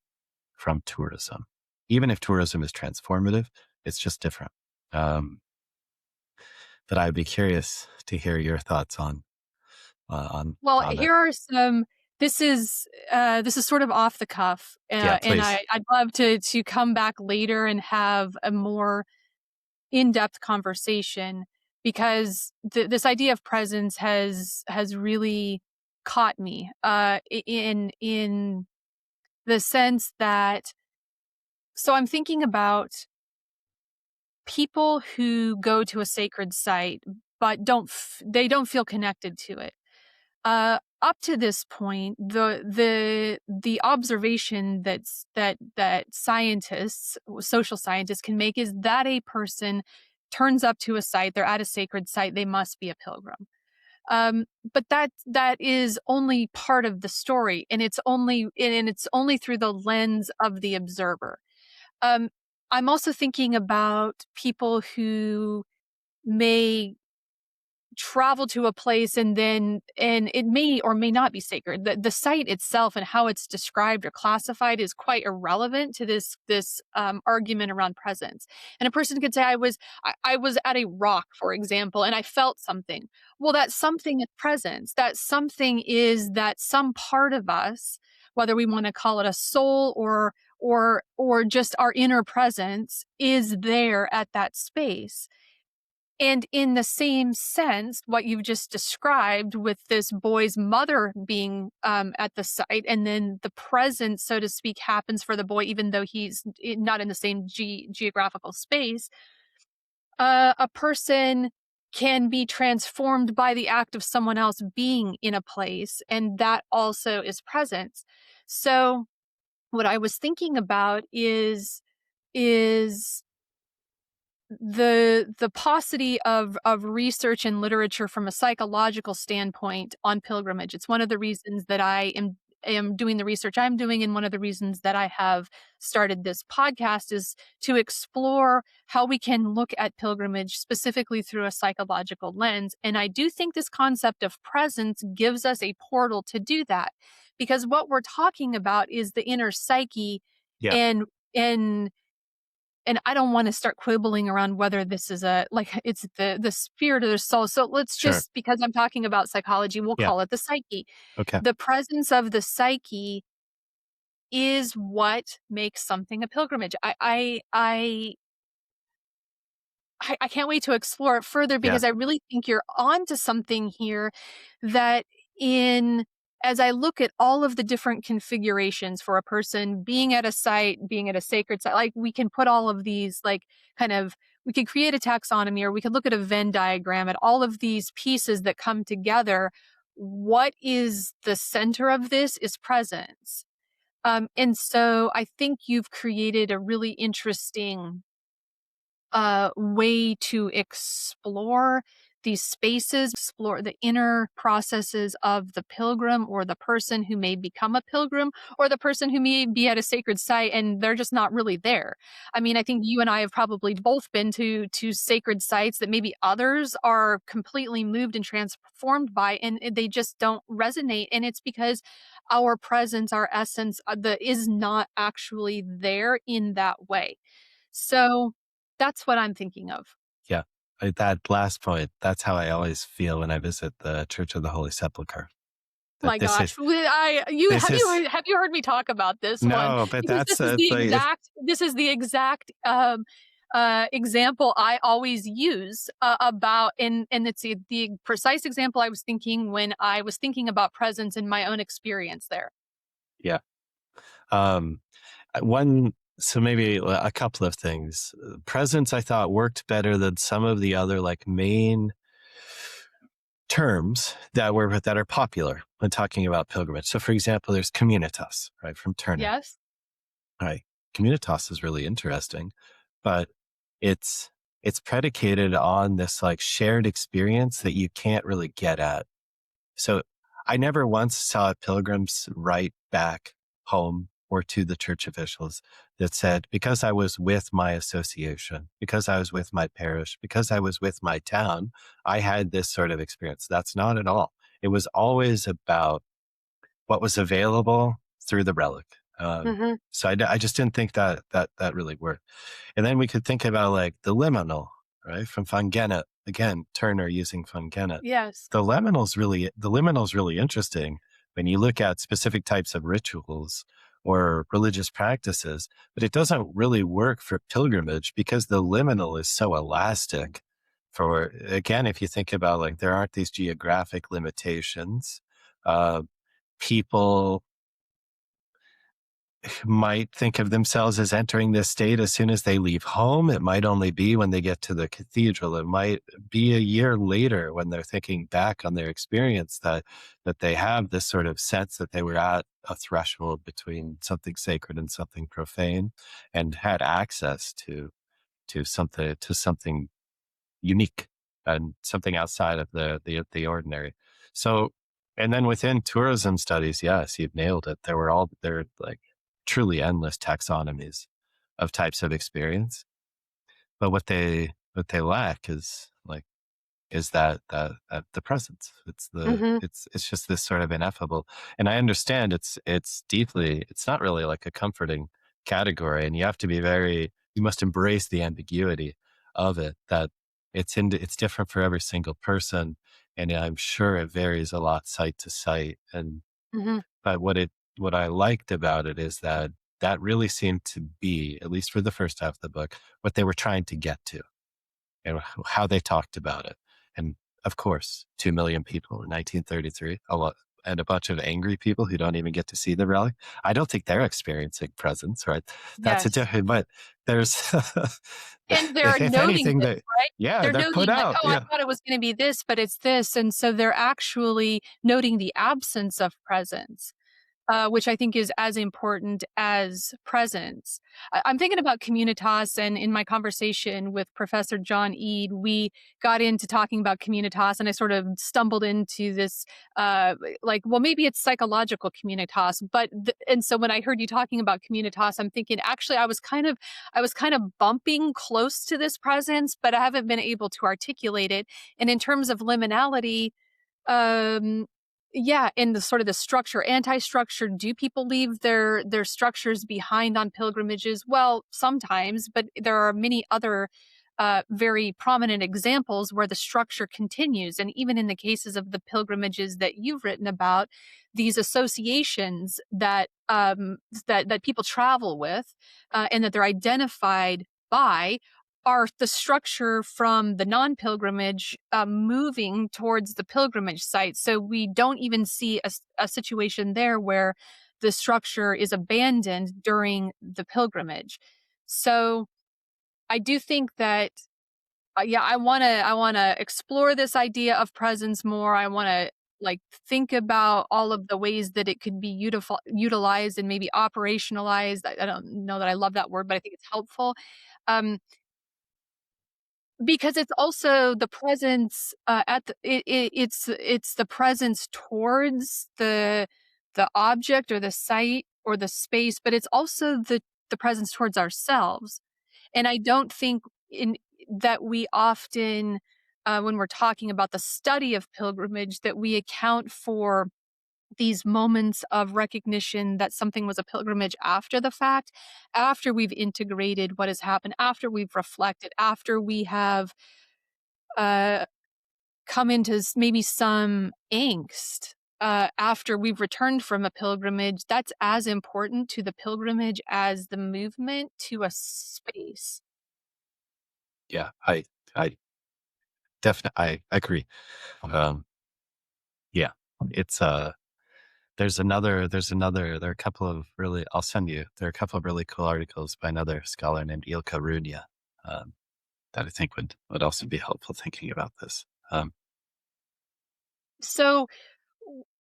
tourism. Even if tourism is transformative, it's just different. But I'd be curious to hear your thoughts Well, on it. here are some. This is sort of off the cuff, Yeah, and please. I'd love to come back later and have a more in-depth conversation, because this idea of presence has really caught me in the sense that, so I'm thinking about people who go to a sacred site but they don't feel connected to it. Up to this point, the observation that scientists, social scientists, can make is that a person turns up to a site, they're at a sacred site, they must be a pilgrim. But that is only part of the story, and it's only through the lens of the observer. Um, I'm also thinking about people who may travel to a place and it may or may not be sacred. The site itself and how it's described or classified is quite irrelevant to this argument around presence. And a person could say, I was at a rock, for example, and I felt something. Well, that something is presence. That something is that some part of us, whether we want to call it a soul or just our inner presence, is there at that space. And in the same sense, what you've just described with this boy's mother being at the site, and then the presence, so to speak, happens for the boy, even though he's not in the same geographical space, a person can be transformed by the act of someone else being in a place, and that also is presence. So what I was thinking about is the paucity of research and literature from a psychological standpoint on pilgrimage. It's one of the reasons that I am doing the research I'm doing, and one of the reasons that I have started this podcast is to explore how we can look at pilgrimage specifically through a psychological lens. And I do think this concept of presence gives us a portal to do that, because what we're talking about is the inner psyche, Yeah, and and and I don't want to start quibbling around whether this is it's the spirit or the soul. So let's sure. just, because I'm talking about psychology, we'll Yeah. call it the psyche. Okay. The presence of the psyche is what makes something a pilgrimage. I can't wait to explore it further, Yeah. because I really think you're onto something here, that in as I look at all of the different configurations for a person being at a site, being at a sacred site, like we can put all of these, like, kind of, we could create a taxonomy, or we could look at a Venn diagram at all of these pieces that come together. What is the center of this is presence. And so I think you've created a really interesting way to explore these spaces, explore the inner processes of the pilgrim, or the person who may become a pilgrim, or the person who may be at a sacred site and they're just not really there. I mean, I think you and I have probably both been to sacred sites that maybe others are completely moved and transformed by, and they just don't resonate. And it's because our presence, our essence, is not actually there in that way. So that's what I'm thinking of. Yeah. That last point, that's how I always feel when I visit the Church of the Holy Sepulchre. That My gosh, this is have you heard me talk about this one? no, but Because that's the this is the exact example I always use about, and it's the precise example I was thinking when I was thinking about presence in my own experience there. yeah. Um, one, so maybe a couple of things. Presence, I thought, worked better than some of the other like main terms that are popular when talking about pilgrimage. So, for example, there's communitas, right, from Turner. Yes. Right, communitas is really interesting, but it's predicated on this like shared experience that you can't really get at. So I never once saw pilgrims write back home or to the church officials that said, because I was with my association, because I was with my parish, because I was with my town, I had this sort of experience. That's not at all. It was always about what was available through the relic. Hmm. So I just didn't think that really worked. And then we could think about like the liminal, right? From Van Gennep. Again, Turner using Van Gennep. Yes. The liminal's really interesting when you look at specific types of rituals or religious practices, but it doesn't really work for pilgrimage because the liminal is so elastic. For again, if you think about like there aren't these geographic limitations, uh, people might think of themselves as entering this state as soon as they leave home. It might only be when they get to the cathedral. It might be a year later when they're thinking back on their experience that they have this sort of sense that they were at a threshold between something sacred and something profane, and had access to something unique and something outside of the ordinary. So, and then within tourism studies, yes, you've nailed it. There like truly endless taxonomies of types of experience. But what they lack is that the presence. Hmm. It's just this sort of ineffable. And I understand it's not really like a comforting category, and you must embrace the ambiguity of it, that it's different for every single person, and I'm sure it varies a lot site to site. And Hmm. but what I liked about it is that really seemed to be, at least for the first half of the book, what they were trying to get to and how they talked about it. And of course, 2 million people in 1933, a lot, and a bunch of angry people who don't even get to see the relic. I don't think they're experiencing presence, right? That's a Yes. different, but there's, And they're if noting anything this, that, right? yeah, They're they're put noting like, out. "Oh, I Yeah. thought it was gonna be this, but it's this," and so they're actually noting the absence of presence. Which I think is as important as presence. I'm thinking about communitas, and in my conversation with Professor John Eade, we got into talking about communitas, and I sort of stumbled into this, like, well, maybe it's psychological communitas, but and so when I heard you talking about communitas, I'm thinking actually I was kind of bumping close to this presence, but I haven't been able to articulate it. And in terms of liminality, um, yeah, and the sort of the structure, anti-structure, do people leave their structures behind on pilgrimages? Well, sometimes, but there are many other very prominent examples where the structure continues. And even in the cases of the pilgrimages that you've written about, these associations that people travel with and that they're identified by are the structure from the non-pilgrimage moving towards the pilgrimage site. So we don't even see a situation there where the structure is abandoned during the pilgrimage. So I do think that, yeah, I want to explore this idea of presence more. I want to like think about all of the ways that it could be utilized and maybe operationalized. I don't know that I love that word, but I think it's helpful. Um, Because it's also the presence, at the it's the presence towards the object or the site or the space, but it's also the presence towards ourselves, and I don't think in that we often, when we're talking about the study of pilgrimage, that we account for these moments of recognition that something was a pilgrimage after the fact, after we've integrated what has happened, after we've reflected, after we have uh, come into maybe some angst after we've returned from a pilgrimage. That's as important to the pilgrimage as the movement to a space. Yeah. I definitely, I agree. Um, yeah, it's, there are a couple of really, I'll send you, there are a couple of really cool articles by another scholar named Ilka Runia, um, that I think would also be helpful thinking about this. So,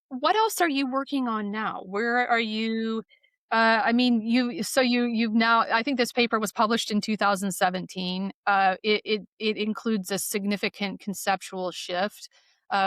what else are you working on now? Where are you? I mean, you've now. I think this paper was published in 2017. It includes a significant conceptual shift,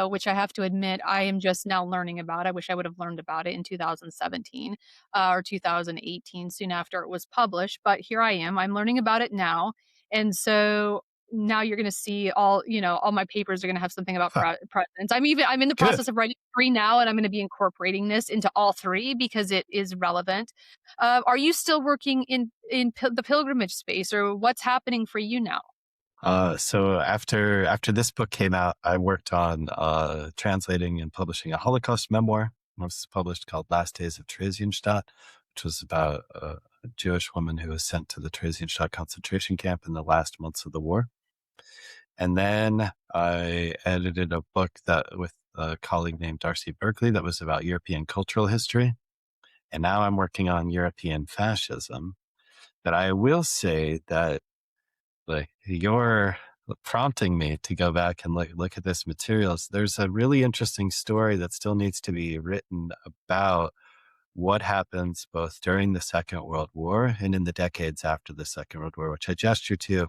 which I have to admit I am just now learning about. I wish I would have learned about it in 2017 or 2018, soon after it was published. But here I am. I'm learning about it now, and so now you're going to see all my papers are going to have something about Huh, presence. I'm in the good. process of writing 3 now, and I'm going to be incorporating this into all 3 because it is relevant. Are you still working in the pilgrimage space, or what's happening for you now? So after this book came out, I worked on translating and publishing a Holocaust memoir. It was published called Last Days of Theresienstadt, which was about a Jewish woman who was sent to the Theresienstadt concentration camp in the last months of the war. And then I edited a book that with a colleague named Darcy Berkeley that was about European cultural history. And now I'm working on European fascism. But I will say that like you're prompting me to go back and look at this materials. There's a really interesting story that still needs to be written about what happens both during the Second World War and in the decades after the Second World War, which I gesture to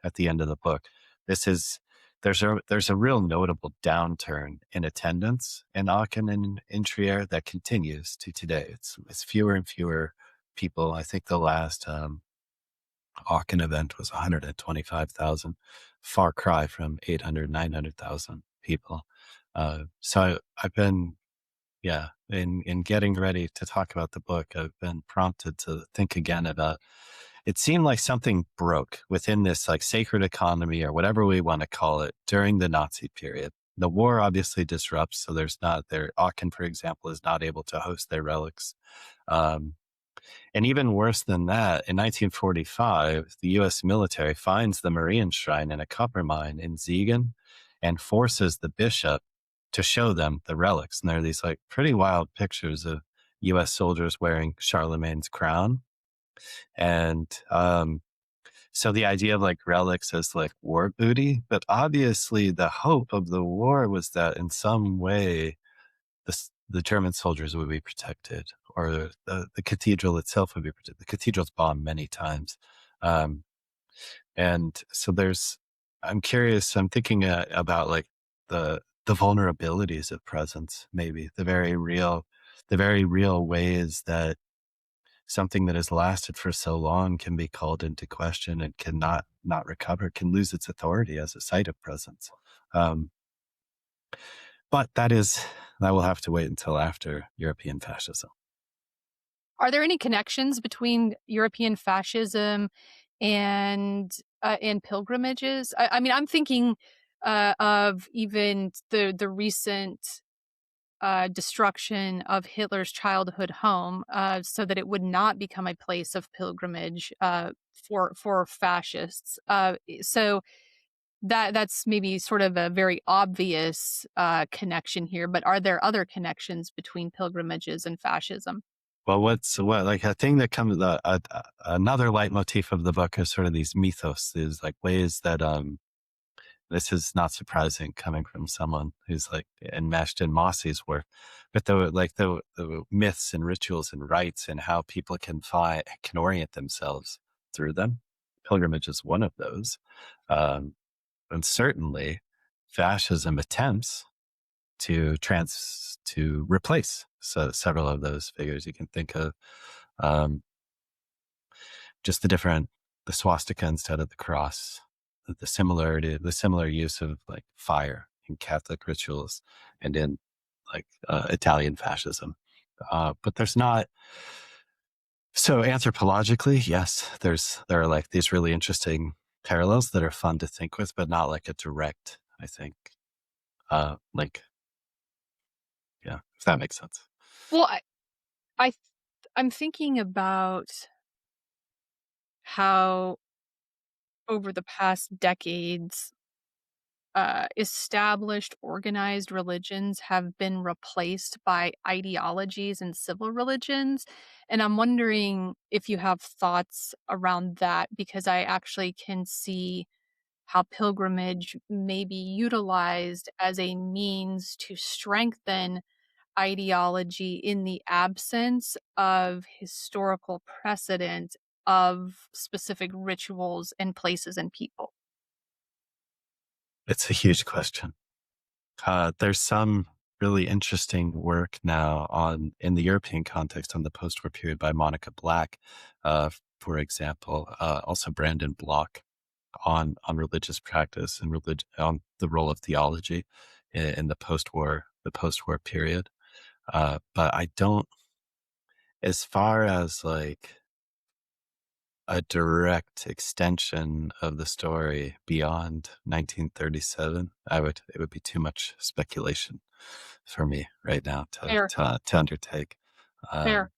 at the end of the book. This is there's a real notable downturn in attendance in Aachen and in Trier that continues to today. It's fewer and fewer people. I think the last Aachen event was 125,000, far cry from 800, 900,000 people. So I've been, yeah, in getting ready to talk about the book, I've been prompted to think again about, it seemed like something broke within this like sacred economy or whatever we want to call it during the Nazi period. The war obviously disrupts, so there's not there. Aachen, for example, is not able to host their relics. Um, and even worse than that, in 1945, the U.S. military finds the Marienschein in a copper mine in Siegen and forces the bishop to show them the relics. And there are these like pretty wild pictures of U.S. soldiers wearing Charlemagne's crown. And So the idea of like relics as like war booty, but obviously the hope of the war was that in some way the German soldiers would be protected, or the cathedral itself would be protected. The cathedral's bombed many times. Um, and so I'm curious, I'm thinking about like the vulnerabilities of presence, maybe the very real ways that something that has lasted for so long can be called into question and cannot not recover, can lose its authority as a site of presence. Um, but that will have to wait until after European fascism. Are there any connections between European fascism and pilgrimages? I mean, I'm thinking of even the recent destruction of Hitler's childhood home, so that it would not become a place of pilgrimage for fascists. So that's maybe sort of a very obvious connection here. But are there other connections between pilgrimages and fascism? Well, what like a thing that comes another leitmotif of the book is sort of these mythos, these like ways that this is not surprising coming from someone who's like enmeshed in Mosse's work, but the myths and rituals and rites and how people can orient themselves through them. Pilgrimage is one of those, um, and certainly fascism attempts to replace several of those figures. You can think of um, just the swastika instead of the cross, the similar use of like fire in Catholic rituals and in like Italian fascism. But there's not. So anthropologically, yes, there are like these really interesting parallels that are fun to think with, but not like a direct, I think, link. Yeah, if that makes sense. Well, I th- I'm thinking about how over the past decades, established organized religions have been replaced by ideologies and civil religions. And I'm wondering if you have thoughts around that, because I actually can see how pilgrimage may be utilized as a means to strengthen ideology in the absence of historical precedent of specific rituals and places and people. It's a huge question. There's some really interesting work now in the European context on the post-war period by Monica Black, for example, also Brandon Block on religious practice and on the role of theology in the post-war period. But I don't, as far as like a direct extension of the story beyond 1937, it would be too much speculation for me right now Fair, to undertake. fair. Um,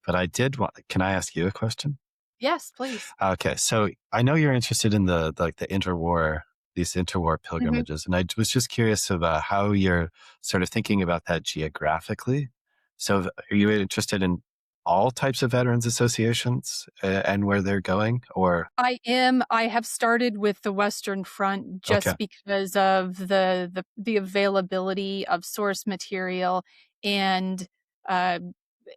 but I did want. Can I ask you a question? Yes, please. Okay, so I know you're interested in these interwar Mhm. pilgrimages, and I was just curious about how you're sort of thinking about that geographically. So, are you interested in all types of veterans associations and where they're going, or I am. I have started with the Western Front okay? just because of the availability of source material and uh,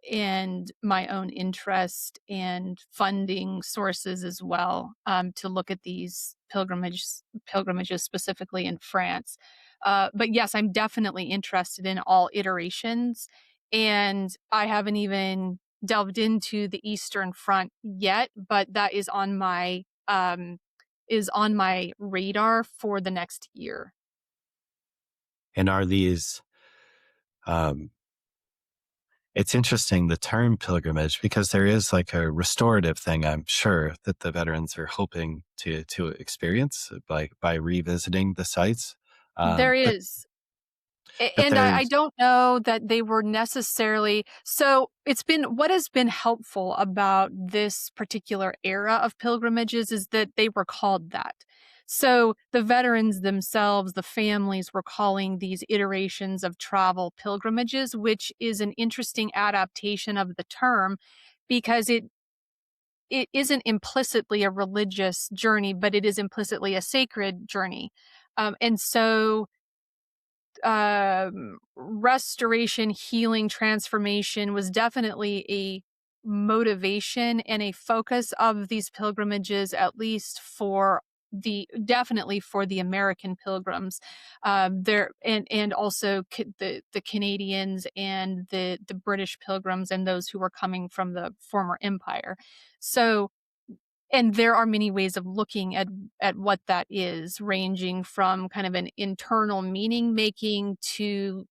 and my own interest and funding sources as well, to look at these pilgrimages specifically in France. But yes, I'm definitely interested in all iterations, and I haven't even delved into the Eastern Front yet, but that is on my radar for the next year. And are these? Um, it's interesting the term pilgrimage because there is like a restorative thing. I'm sure that the veterans are hoping to experience by revisiting the sites. There But is. but And I there's don't know that they were necessarily so it's been what has been helpful about this particular era of pilgrimages is that they were called that. So the veterans themselves, the families were calling these iterations of travel pilgrimages, which is an interesting adaptation of the term because it isn't implicitly a religious journey, but it is implicitly a sacred journey. And so restoration, healing, transformation was definitely a motivation and a focus of these pilgrimages, at least for definitely for the American pilgrims, there and also the Canadians and the British pilgrims and those who were coming from the former empire. So, and there are many ways of looking at what that is, ranging from kind of an internal meaning making to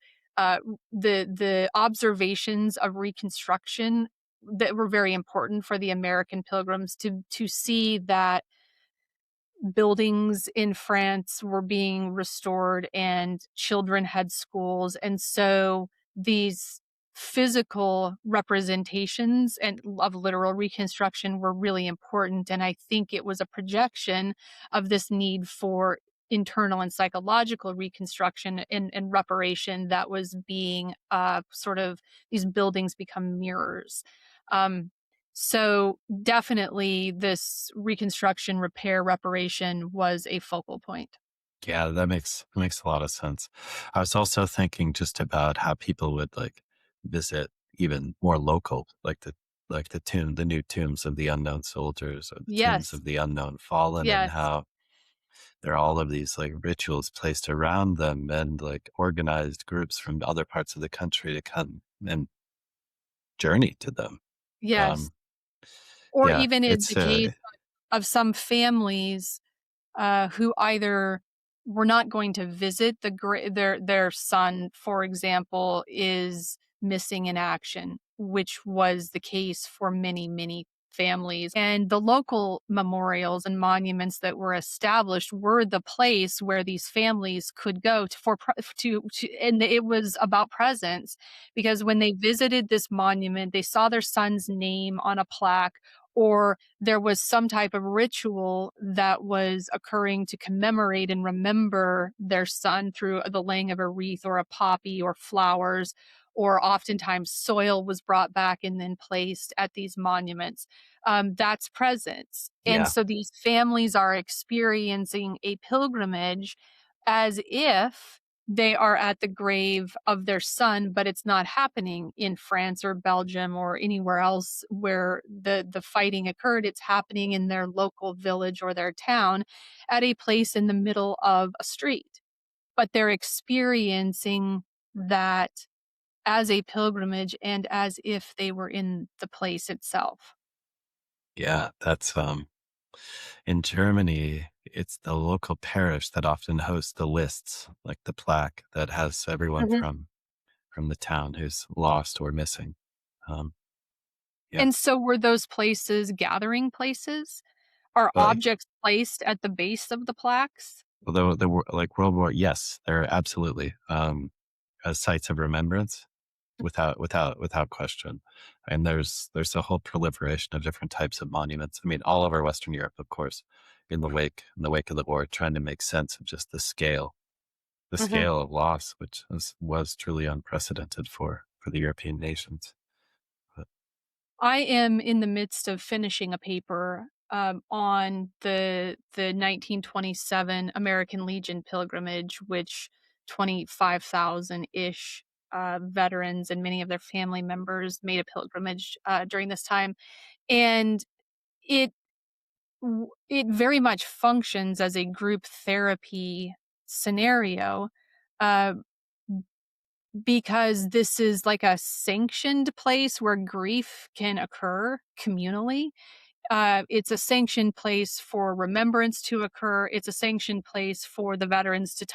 the observations of Reconstruction that were very important for the American pilgrims to see that buildings in France were being restored and children had schools. And so these physical representations and of literal reconstruction were really important. And I think it was a projection of this need for internal and psychological reconstruction and reparation that was being sort of these buildings become mirrors. Um, so definitely this reconstruction, repair, reparation was a focal point. Yeah, that makes a lot of sense. I was also thinking just about how people would like visit even more local, the new tombs of the unknown soldiers or the tombs Yes. of the unknown fallen, and Yes. how there are all of these like rituals placed around them and like organized groups from other parts of the country to come and journey to them. Yes. Um, Or yeah, even in it's the case of some families who either were not going to visit their son, for example, is missing in action, which was the case for many families. And the local memorials and monuments that were established were the place where these families could go and it was about presence, because when they visited this monument, they saw their son's name on a plaque, or there was some type of ritual that was occurring to commemorate and remember their son through the laying of a wreath or a poppy or flowers, or oftentimes soil was brought back and then placed at these monuments. That's presence. And yeah, so these families are experiencing a pilgrimage as if they are at the grave of their son, but it's not happening in France or Belgium or anywhere else where the fighting occurred. It's happening in their local village or their town at a place in the middle of a street. But they're experiencing that as a pilgrimage and as if they were in the place itself. yeah. That's in Germany, it's the local parish that often hosts the lists, like the plaque that has everyone Mhm. from the town who's lost or missing. Um, yeah, And so were those places gathering places? Are but like, objects placed at the base of the plaques? although there were like World War, yes, they're absolutely sites of remembrance without question. And there's a whole proliferation of different types of monuments. I mean, all over Western Europe, of course, in the wake of the war, trying to make sense of just the Mhm. scale of loss, which was truly unprecedented for the European nations. But I am in the midst of finishing a paper, on the 1927 American Legion pilgrimage, which 25,000-ish, veterans and many of their family members made a pilgrimage, during this time, and it it very much functions as a group therapy scenario, uh, because this is like a sanctioned place where grief can occur communally. It's a sanctioned place for remembrance to occur. It's a sanctioned place for the veterans to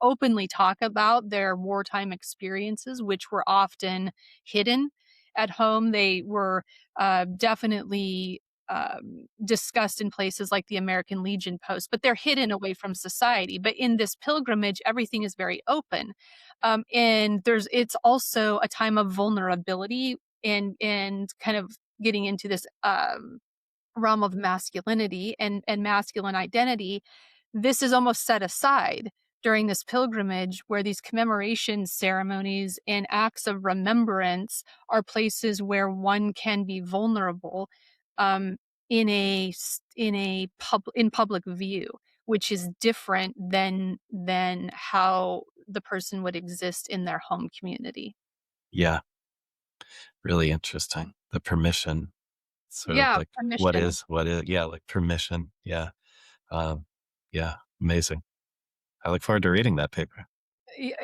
openly talk about their wartime experiences, which were often hidden at home. They were definitely discussed in places like the American Legion Post, but they're hidden away from society. But in this pilgrimage, everything is very open, and it's also a time of vulnerability and kind of getting into this realm of masculinity and masculine identity. This is almost set aside during this pilgrimage, where these commemoration ceremonies and acts of remembrance are places where one can be vulnerable. Um, in public view, which is different than how the person would exist in their home community. Yeah, really interesting. The permission, sort of Yeah, like permission. yeah, like permission. Yeah. Um, yeah, amazing. I look forward to reading that paper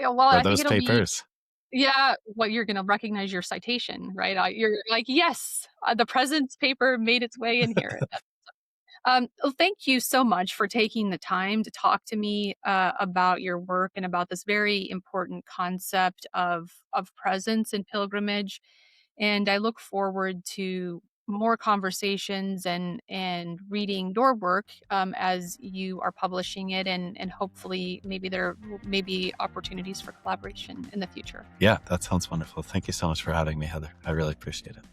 Well, or I think those it'll be. papers. Yeah, well, you're gonna recognize your citation, right? You're like, "Yes, the President's paper made its way in here." Well, thank you so much for taking the time to talk to me about your work and about this very important concept of presence and pilgrimage. And I look forward to more conversations and reading your work as you are publishing it, and hopefully maybe may be opportunities for collaboration in the future. Yeah, that sounds wonderful. Thank you so much for having me, Heather. I really appreciate it.